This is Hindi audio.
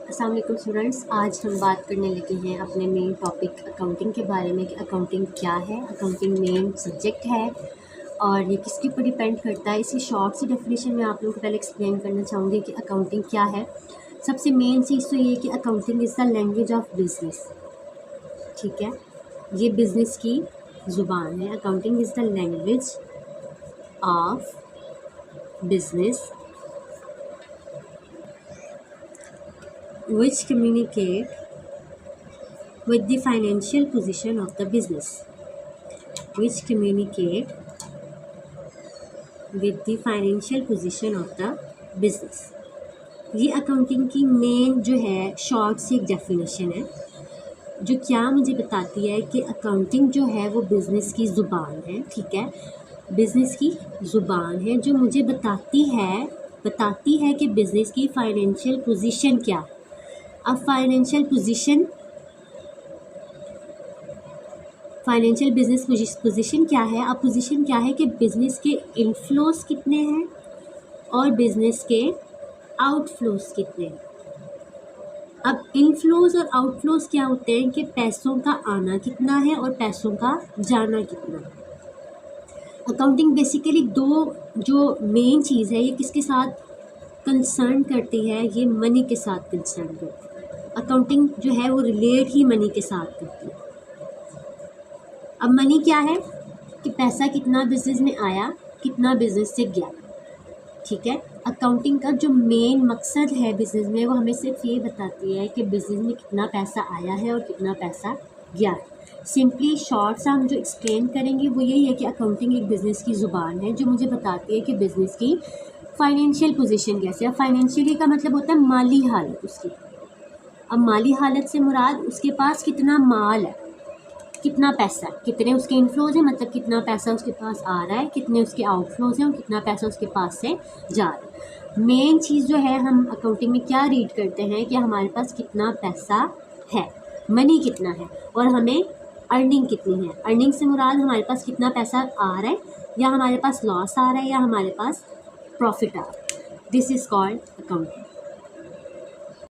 अस्सलाम वालेकुम स्टूडेंट्स, आज हम बात करने लगे हैं अपने मेन टॉपिक अकाउंटिंग के बारे में कि अकाउंटिंग क्या है। अकाउंटिंग मेन सब्जेक्ट है और ये किसके ऊपर डिपेंड करता है। इसकी शॉर्ट सी डेफिनेशन मैं आप लोगों को पहले एक्सप्लेन करना चाहूँगी कि अकाउंटिंग क्या है। सबसे मेन चीज़ तो ये कि accounting is the language of business. ठीक है, ये बिज़नेस की ज़ुबान है। Accounting is the language of business which communicate with the financial position of the business, which communicate with the financial position of the business। ये अकाउंटिंग की मेन जो है शॉर्ट सी एक डेफिनेशन है जो क्या मुझे बताती है कि अकाउंटिंग जो है वो बिज़नेस की ज़ुबान है। ठीक है, बिज़नेस की ज़ुबान है जो मुझे बताती है कि बिज़नेस की फाइनेंशियल पोजीशन क्या है। अब फाइनेंशियल बिजनेस पोजीशन क्या है। अब पोजीशन क्या है कि बिज़नेस के इनफ्लोस कितने हैं और बिज़नेस के आउटफ्लोस कितने हैं। अब इनफ्लोस और आउटफ्लोस क्या होते हैं कि पैसों का आना कितना है और पैसों का जाना कितना है। अकाउंटिंग बेसिकली दो जो मेन चीज़ है ये किसके साथ कंसर्न करती है, ये मनी के साथ कंसर्न करती है। अकाउंटिंग जो है वो रिलेट ही मनी के साथ करती है। अब मनी क्या है कि पैसा कितना बिजनेस में आया, कितना बिजनेस से गया। ठीक है, अकाउंटिंग का जो मेन मकसद है बिजनेस में वो हमें सिर्फ ये बताती है कि बिजनेस में कितना पैसा आया है और कितना पैसा गया है। सिंपली शॉर्ट सा हम जो एक्सप्लेन करेंगे वो यही है कि अकाउंटिंग एक बिज़नेस की ज़ुबान है जो मुझे बताती है कि बिज़नेस की फाइनेंशियल पोजीशन कैसे है। फाइनेंशियली का मतलब होता है माली हालत उसकी। अब माली हालत से मुराद उसके पास कितना माल है, कितना पैसा है, कितने उसके इनफ्लोज हैं, मतलब कितना पैसा उसके पास आ रहा है, कितने उसके आउटफ्लोज हैं और कितना पैसा उसके पास से जा रहा है। मेन चीज़ जो है हम अकाउंटिंग में क्या रीड करते हैं कि हमारे पास कितना पैसा है, मनी कितना है और हमें अर्निंग कितनी है। अर्निंग से मुराद हमारे पास कितना पैसा आ रहा है या हमारे पास लॉस आ रहा है या हमारे पास प्रॉफिट आ रहा है। This is called accounting.